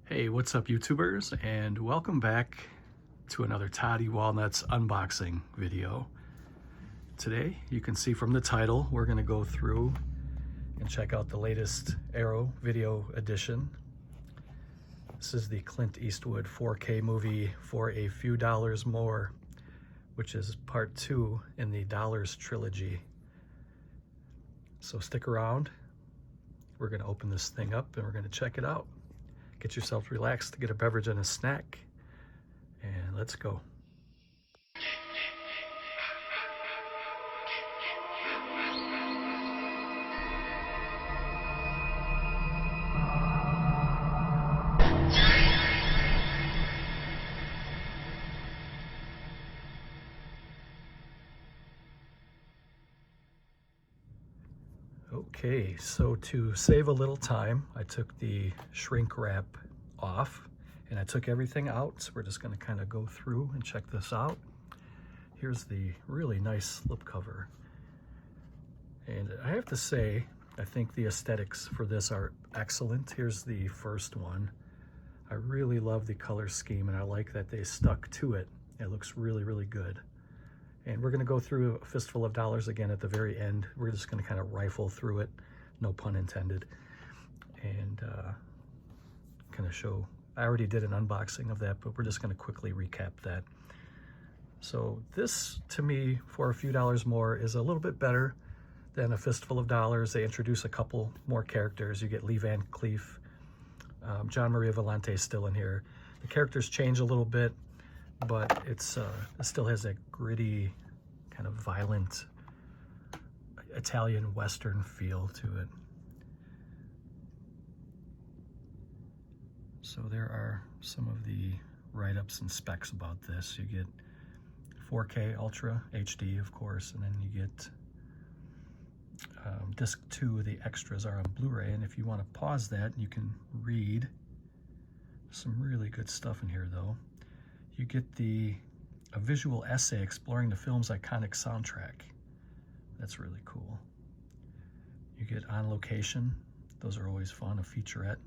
Hey, what's up YouTubers, and welcome back to another Toddy Walnuts unboxing video. Today, you can see from the title, we're gonna go through and check out the latest Arrow video edition. This is the Clint Eastwood 4K movie For a Few Dollars More, which is part 2 in the Dollars trilogy. So stick around. We're gonna open this thing up and we're gonna check it out. Get yourself relaxed, get a beverage and a snack, and let's go. Okay, so to save a little time, I took the shrink wrap off and I took everything out. So we're just going to kind of go through and check this out. Here's the really nice slipcover. And I have to say, I think the aesthetics for this are excellent. Here's the first one. I really love the color scheme and I like that they stuck to it. It looks really, really good. And we're going to go through a fistful of dollars again at the very end. We're just going to kind of rifle through it, no pun intended. And kind of show, I already did an unboxing of that, but we're just going to quickly recap that. So this, to me, For a Few Dollars More is a little bit better than a fistful of dollars. They introduce a couple more characters. You get Lee Van Cleef, John Maria Valente is still in here. The characters change a little bit, but it still has that gritty, kind of violent Italian Western feel to it. So there are some of the write-ups and specs about this. You get 4K Ultra HD, of course, and then you get disc 2, the extras are on Blu-ray, and if you want to pause that, you can read. Some really good stuff in here, though. You get a visual essay exploring the film's iconic soundtrack. That's really cool. You get On Location. Those are always fun. A featurette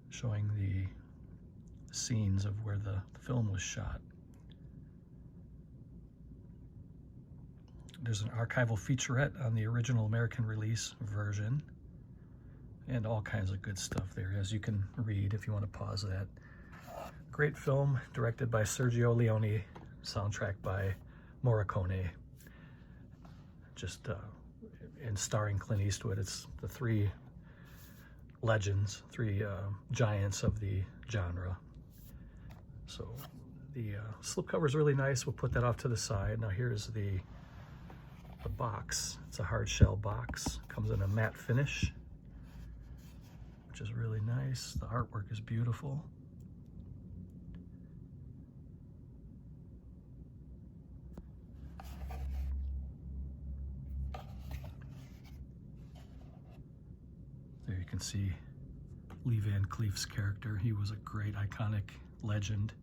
showing the scenes of where the film was shot. There's an archival featurette on the original American release version, and all kinds of good stuff there, as you can read if you want to pause that. Great film, directed by Sergio Leone, soundtrack by Morricone. Just and starring Clint Eastwood. It's the three legends, three giants of the genre. So the slipcover is really nice. We'll put that off to the side. Now here's the box. It's a hard shell box. Comes in a matte finish, which is really nice. The artwork is beautiful. There you can see Lee Van Cleef's character. He was a great, iconic legend.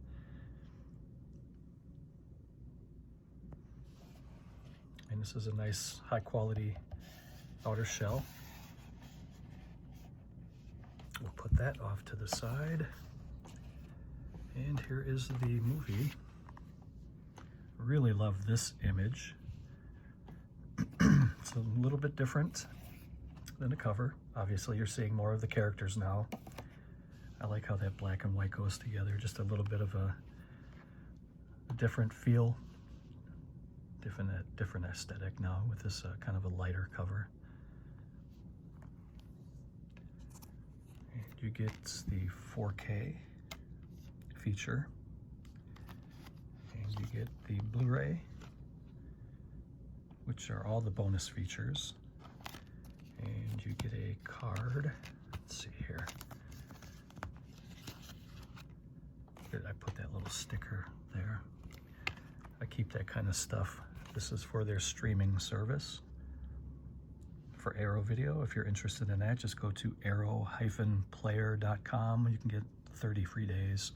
And this is a nice, high-quality outer shell. We'll put that off to the side. And here is the movie. Really love this image. It's a little bit different than the cover. Obviously, you're seeing more of the characters now. I like how that black and white goes together. Just a little bit of a different feel, different aesthetic now with this kind of a lighter cover. And you get the 4K feature, and you get the Blu-ray, which are all the bonus features. And you get a card. Let's see here. I put that little sticker there. I keep that kind of stuff. This is for their streaming service for Arrow Video. If you're interested in that, just go to arrow-player.com. You can get 30 free days.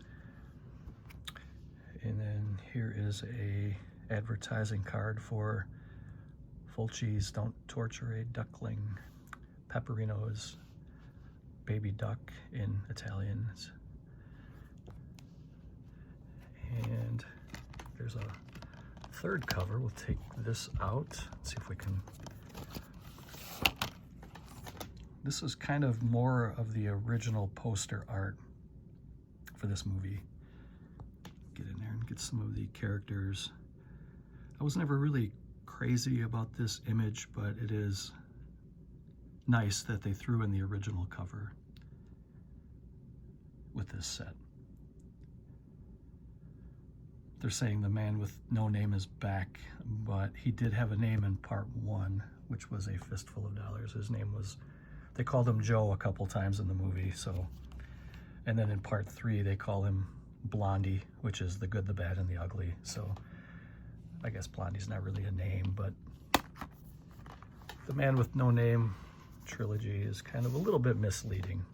And then here is a advertising card for Full Cheese Don't Torture a Duckling. Pepperino's baby duck in Italian. And there's a third cover. We'll take this out. Let's see if we can. This is kind of more of the original poster art for this movie. Get in there and get some of the characters. I was never really crazy about this image, but it is nice that they threw in the original cover with this set. They're saying the man with no name is back, but he did have a name in part 1, which was a fistful of dollars. His name was, they called him Joe a couple times in the movie, so. And then in part 3, they call him Blondie, which is the good, the bad, and the ugly. So I guess Blondie's not really a name, but the man with no name trilogy is kind of a little bit misleading.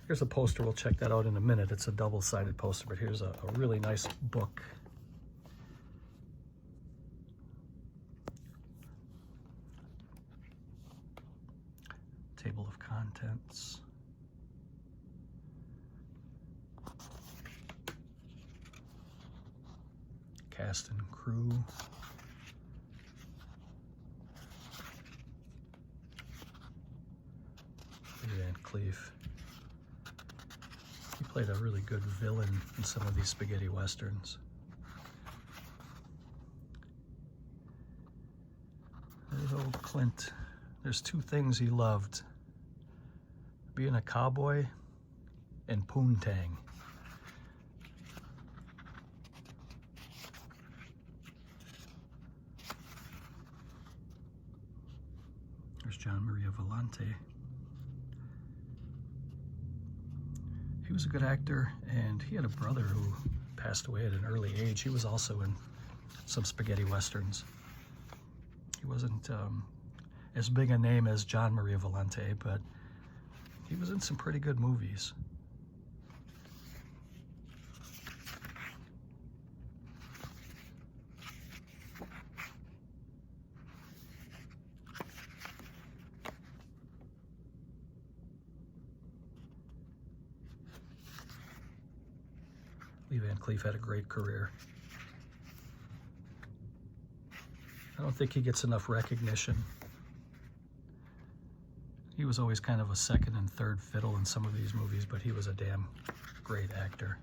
Here's a poster. We'll check that out in a minute. It's a double-sided poster, but here's a really nice book. Table of contents. Cast and crew. Van Cleef. He played a really good villain in some of these spaghetti westerns. There's old Clint. There's 2 things he loved: being a cowboy and poontang. There's John Maria Volante. He was a good actor, and he had a brother who passed away at an early age. He was also in some spaghetti westerns. He wasn't as big a name as John Maria Volante, but he was in some pretty good movies. Lee Van Cleef had a great career. I don't think he gets enough recognition. He was always kind of a second and third fiddle in some of these movies, but he was a damn great actor.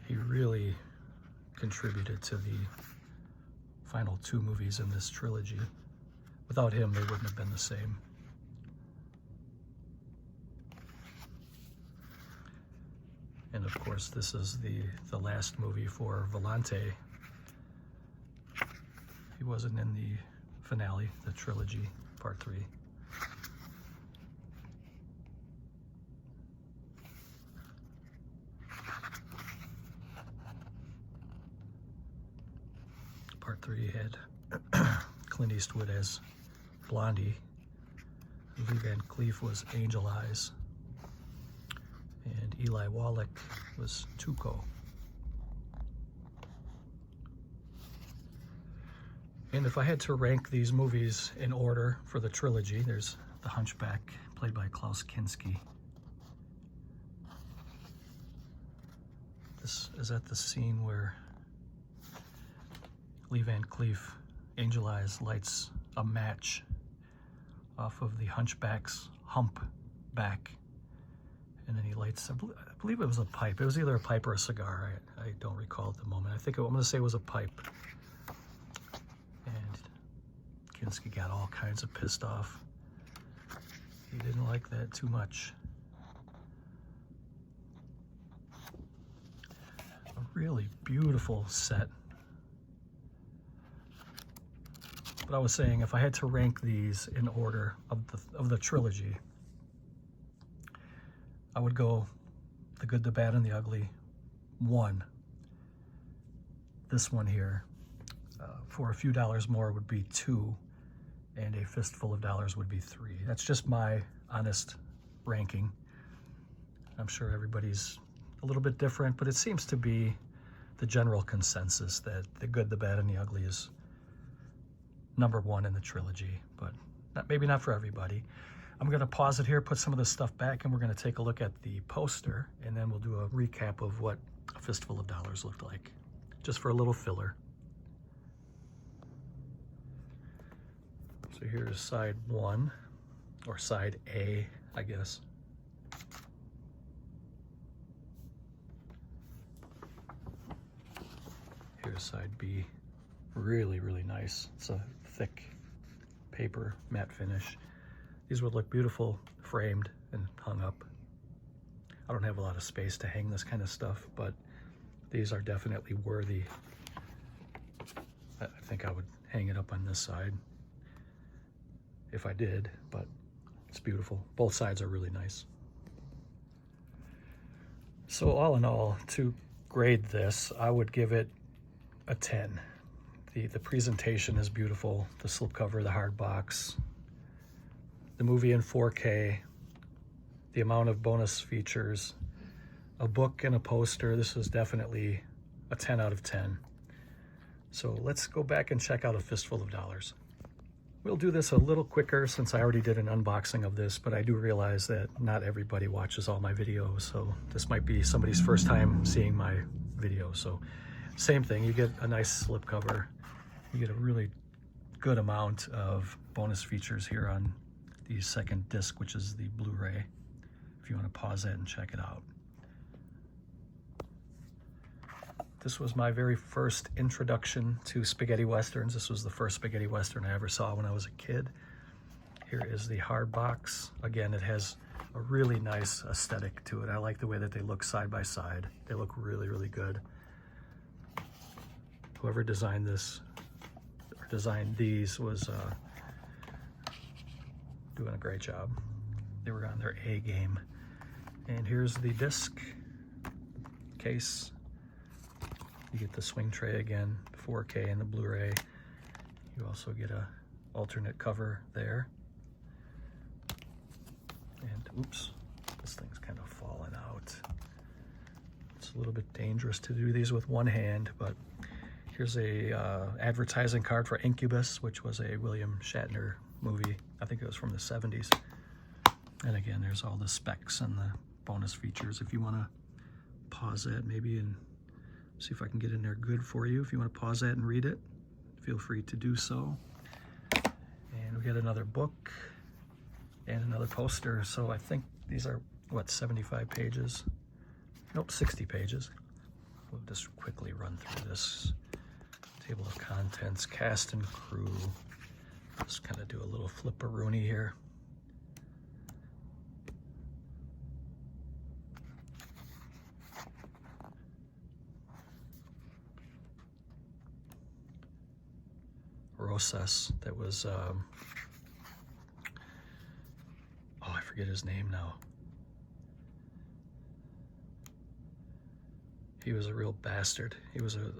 He really contributed to the final 2 movies in this trilogy. Without him, they wouldn't have been the same. And of course, this is the last movie for Volante. He wasn't in the finale, the trilogy, part 3. Part 3 had Clint Eastwood as Blondie. Lee Van Cleef was Angel Eyes. And Eli Wallach was Tuco. And if I had to rank these movies in order for the trilogy, there's The Hunchback, played by Klaus Kinski. This is at the scene where Lee Van Cleef, Angel Eyes, lights a match off of the Hunchback's hump back. And then he lights, I believe it was a pipe. It was either a pipe or a cigar. I don't recall at the moment. I'm going to say it was a pipe. And Kinski got all kinds of pissed off. He didn't like that too much. A really beautiful set. But I was saying, if I had to rank these in order of the trilogy, I would go The Good, the Bad, and the Ugly, 1. This one here, for a few dollars more, would be 2, and A Fistful of Dollars would be 3. That's just my honest ranking. I'm sure everybody's a little bit different, but it seems to be the general consensus that The Good, the Bad, and the Ugly is #1 in the trilogy, but maybe not for everybody. I'm going to pause it here, put some of this stuff back, and we're going to take a look at the poster, and then we'll do a recap of what A Fistful of Dollars looked like, just for a little filler. So here's side 1, or side A, I guess. Here's side B. Really, really nice. It's a thick paper, matte finish. These would look beautiful framed and hung up. I don't have a lot of space to hang this kind of stuff, but these are definitely worthy. I think I would hang it up on this side if I did, but it's beautiful. Both sides are really nice. So all in all, to grade this, I would give it a 10. The presentation is beautiful. The slipcover, the hard box, the movie in 4K, the amount of bonus features, a book and a poster. This is definitely a 10 out of 10. So let's go back and check out A Fistful of Dollars. We'll do this a little quicker since I already did an unboxing of this, but I do realize that not everybody watches all my videos, so this might be somebody's first time seeing my video. So same thing, you get a nice slipcover. You get a really good amount of bonus features here on the second disc, which is the Blu-ray, if you want to pause that and check it out. This was my very first introduction to spaghetti westerns. This was the first spaghetti western I ever saw when I was a kid. Here is the hard box. Again, it has a really nice aesthetic to it. I like the way that they look side by side. They look really, really good. Whoever designed this, or designed these, was doing a great job. They were on their A game. And here's the disc case. You get the swing tray again, 4K and the Blu-ray. You also get a alternate cover there. And oops, this thing's kind of falling out. It's a little bit dangerous to do these with one hand, but here's a advertising card for Incubus, which was a William Shatner movie. I think it was from the 70s. And again, there's all the specs and the bonus features. If you want to pause that maybe and see if I can get in there good for you. If you want to pause that and read it, feel free to do so. And we got another book and another poster. So I think these are, what, 75 pages? Nope, 60 pages. We'll just quickly run through this. Table of contents, cast and crew. Just kind of do a little flipperoonie here. Rosas, that was, oh, I forget his name now. He was a real bastard. He was a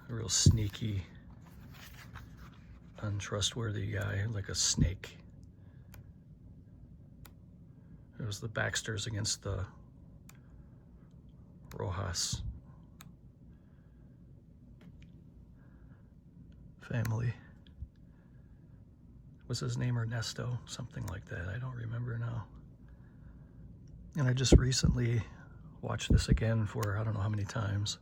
real sneaky, untrustworthy guy, like a snake. It was the Baxters against the Rojas family. Was his name Ernesto? Something like that. I don't remember now. And I just recently watched this again for I don't know how many times.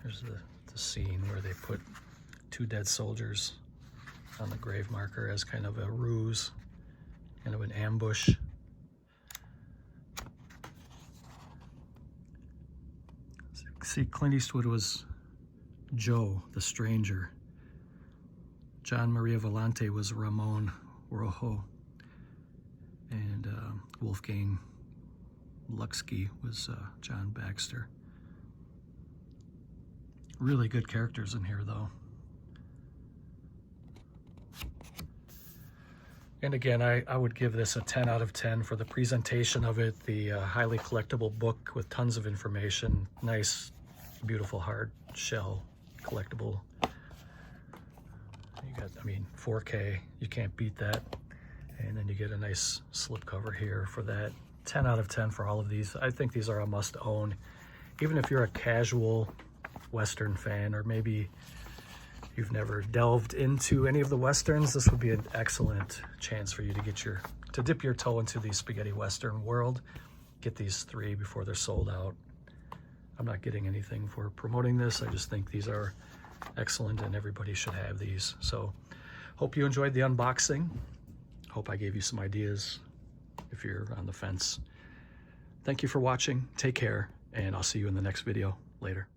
Here's the scene where they put 2 dead soldiers on the grave marker as kind of a ruse, kind of an ambush. See, Clint Eastwood was Joe, the stranger. John Maria Volante was Ramon Rojo. And Wolfgang Luxke was John Baxter. Really good characters in here, though. And again, I would give this a 10 out of 10 for the presentation of it, the highly collectible book with tons of information, nice, beautiful hard shell collectible. You got, I mean, 4K, you can't beat that. And then you get a nice slip cover here for that. 10 out of 10 for all of these. I think these are a must own. Even if you're a casual Western fan, or maybe you've never delved into any of the Westerns, this would be an excellent chance for you to dip your toe into the spaghetti Western world. Get these 3 before they're sold out. I'm not getting anything for promoting this. I just think these are excellent and everybody should have these. So hope you enjoyed the unboxing. Hope I gave you some ideas if you're on the fence. Thank you for watching. Take care, and I'll see you in the next video. Later.